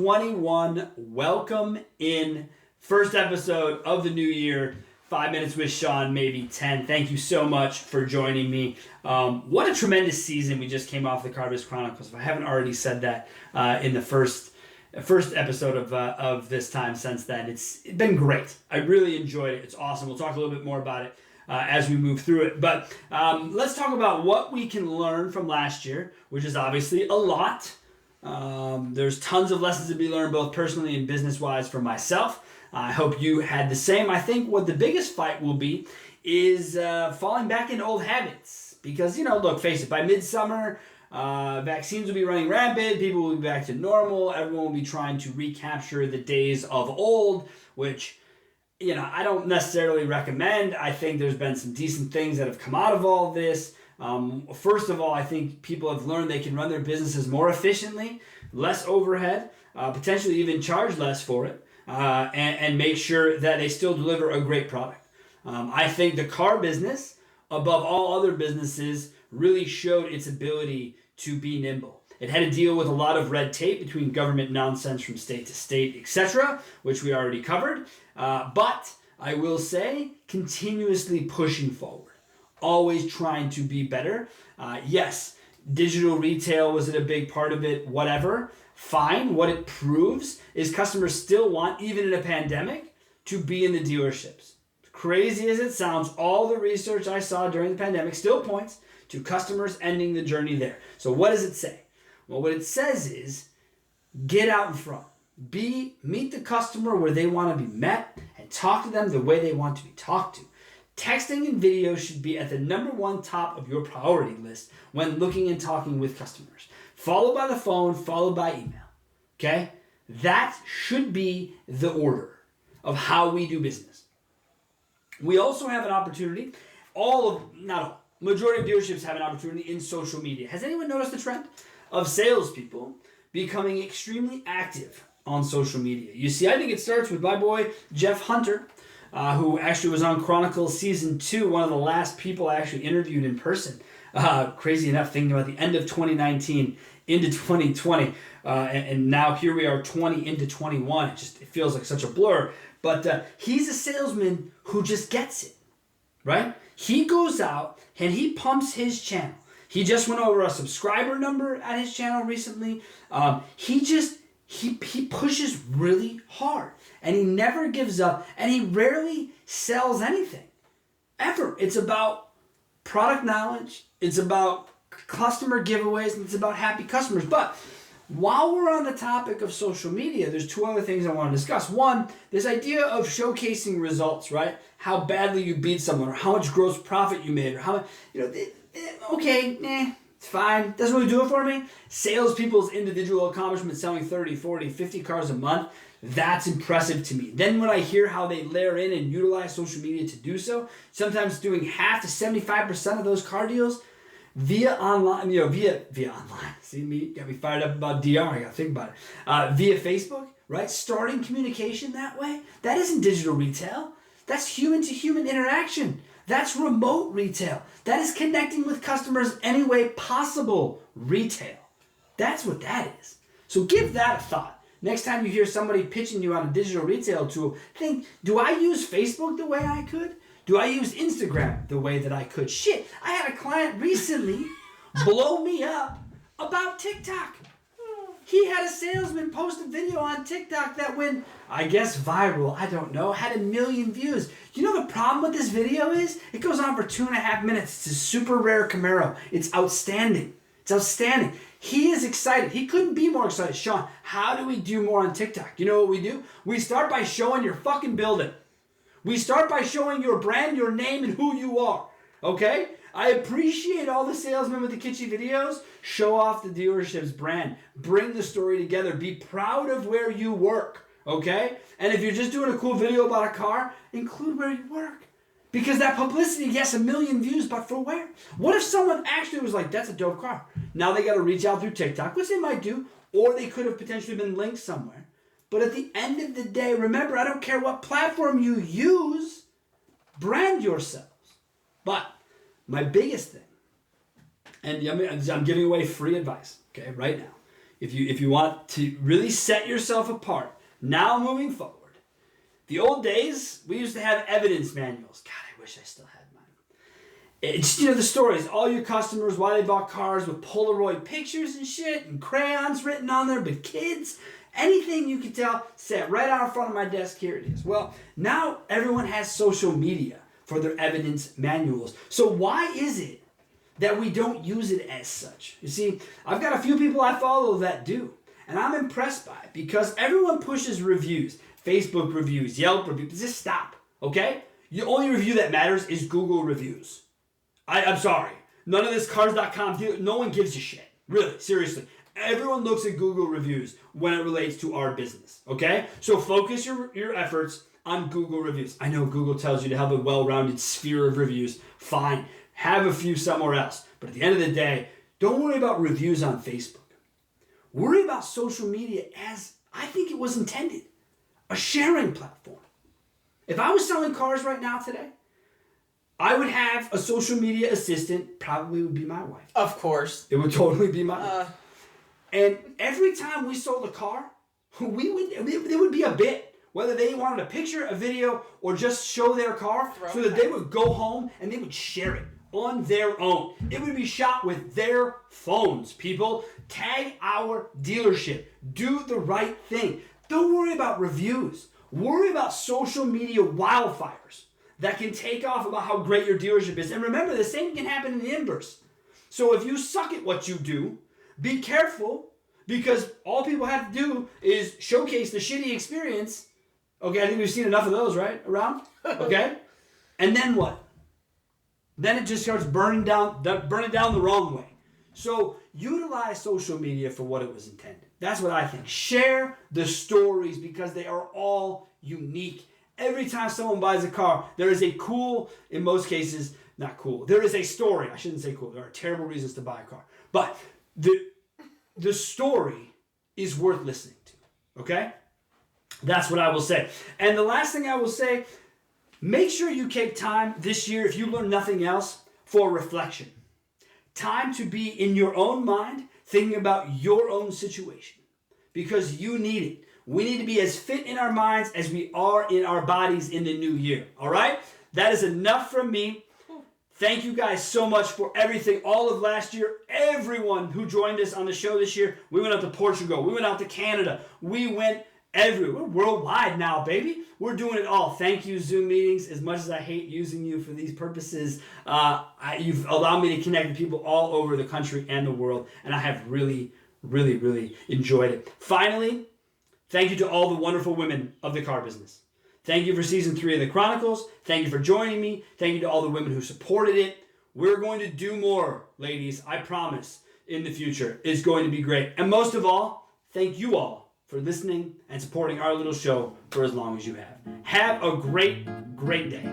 2021. Welcome in. First episode of the new year. 5 minutes with Sean, maybe 10. Thank you so much for joining me. What a tremendous season we just came off the CarBiz Chronicles. If I haven't already said that in the first episode of this time since then, it's been great. I really enjoyed it. It's awesome. We'll talk a little bit more about it as we move through it. But let's talk about what we can learn from last year, which is obviously a lot. There's tons of lessons to be learned, both personally and business-wise, for myself. I hope you had the same. I think what the biggest fight will be is falling back into old habits. Because, look, face it, by midsummer, vaccines will be running rampant, people will be back to normal, everyone will be trying to recapture the days of old, which, I don't necessarily recommend. I think there's been some decent things that have come out of all of this. First of all, I think people have learned they can run their businesses more efficiently, less overhead, potentially even charge less for it. And make sure that they still deliver a great product. I think the car business, above all other businesses, really showed its ability to be nimble. It had to deal with a lot of red tape between government nonsense from state to state, etc., which we already covered. But I will say, continuously pushing forward, always trying to be better. Yes, digital retail was a big part of it, whatever. Fine. What it proves is customers still want, even in a pandemic, to be in the dealerships. Crazy as it sounds, all the research I saw during the pandemic still points to customers ending the journey there. So what does it say? Well, what it says is get out in front. Meet the customer where they want to be met and talk to them the way they want to be talked to. Texting and video should be at the number one top of your priority list when looking and talking with customers. Followed by the phone, followed by email. Okay? That should be the order of how we do business. We also have an opportunity, majority of dealerships have an opportunity in social media. Has anyone noticed the trend of salespeople becoming extremely active on social media? You see, I think it starts with my boy, Jeff Hunter, who actually was on Chronicles Season 2, one of the last people I actually interviewed in person. Crazy enough, thinking about the end of 2019 into 2020, and now here we are 20 into 21. It feels like such a blur. But he's a salesman who just gets it, right? He goes out and he pumps his channel. He just went over a subscriber number at his channel recently. He pushes really hard, and he never gives up, and he rarely sells anything, ever. It's about product knowledge, it's about customer giveaways, and it's about happy customers. But while we're on the topic of social media, there's two other things I want to discuss. One, this idea of showcasing results, right? How badly you beat someone, or how much gross profit you made, or how much, it's fine. Doesn't really do it for me. Salespeople's individual accomplishments, selling 30, 40, 50 cars a month, that's impressive to me. Then when I hear how they layer in and utilize social media to do so, sometimes doing half to 75% of those car deals via online, via online. See me, got me fired up about DR, I got to think about it. Via Facebook, right? Starting communication that way. That isn't digital retail. That's human-to-human interaction. That's remote retail. That is connecting with customers any way possible retail. That's what that is. So give that a thought. Next time you hear somebody pitching you on a digital retail tool, think, do I use Facebook the way I could? Do I use Instagram the way that I could? Shit, I had a client recently blow me up about TikTok. He had a salesman post a video on TikTok that went, I guess viral, I don't know, had 1 million views. You know the problem with this video is? It goes on for 2.5 minutes. It's a super rare Camaro. It's outstanding. It's outstanding. He is excited. He couldn't be more excited. Sean, how do we do more on TikTok? You know what we do? We start by showing your fucking building. We start by showing your brand, your name, and who you are. Okay? I appreciate all the salesmen with the kitschy videos. Show off the dealership's brand. Bring the story together. Be proud of where you work. Okay? And if you're just doing a cool video about a car, include where you work. Because that publicity, yes, 1 million views, but for where? What if someone actually was like, that's a dope car? Now they got to reach out through TikTok, which they might do, or they could have potentially been linked somewhere. But at the end of the day, remember, I don't care what platform you use, brand yourselves. But my biggest thing, and I'm giving away free advice, okay, right now. if you want to really set yourself apart, now moving forward, the old days, we used to have evidence manuals. God, I wish I still had mine. It's, the stories, all your customers, why they bought cars with Polaroid pictures and shit and crayons written on there, but kids, anything you can tell, sat right out in front of my desk, here it is. Well, now everyone has social media for their evidence manuals. So why is it that we don't use it as such? You see, I've got a few people I follow that do, and I'm impressed by it because everyone pushes reviews, Facebook reviews, Yelp reviews. Just stop, okay? The only review that matters is Google reviews. I'm sorry. None of this cars.com, no one gives a shit. Really, seriously. Everyone looks at Google reviews when it relates to our business, okay? So focus your efforts on Google reviews. I know Google tells you to have a well-rounded sphere of reviews. Fine. Have a few somewhere else. But at the end of the day, don't worry about reviews on Facebook. Worry about social media as I think it was intended. A sharing platform. If I was selling cars right now today, I would have a social media assistant, probably would be my wife. Of course. It would totally be my wife. And every time we sold a car, there would be a bit, whether they wanted a picture, a video, or just show their car, so that they would go home and they would share it on their own. It would be shot with their phones, people. Tag our dealership. Do the right thing. Don't worry about reviews. Worry about social media wildfires that can take off about how great your dealership is. And remember, the same can happen in the inverse. So if you suck at what you do, be careful, because all people have to do is showcase the shitty experience. Okay, I think we've seen enough of those, right? Around? Okay? And then what? Then it just starts burning down the wrong way. So utilize social media for what it was intended. That's what I think. Share the stories because they are all unique. Every time someone buys a car, there is a cool, in most cases, not cool. There is a story. I shouldn't say cool. There are terrible reasons to buy a car. But the story is worth listening to. Okay? That's what I will say. And the last thing I will say, make sure you take time this year, if you learn nothing else, for reflection. Time to be in your own mind, thinking about your own situation. Because you need it. We need to be as fit in our minds as we are in our bodies in the new year. All right? That is enough from me. Thank you guys so much for everything. All of last year, everyone who joined us on the show this year, we went out to Portugal. We went out to Canada. We went everywhere. We're worldwide now, baby. We're doing it all. Thank you, Zoom meetings. As much as I hate using you for these purposes, you've allowed me to connect with people all over the country and the world, and I have really, really, really enjoyed it. Finally, thank you to all the wonderful women of the car business. Thank you for season 3 of the Chronicles. Thank you for joining me. Thank you to all the women who supported it. We're going to do more, ladies. I promise, in the future. It's going to be great. And most of all, thank you all for listening and supporting our little show for as long as you have. Have a great, great day.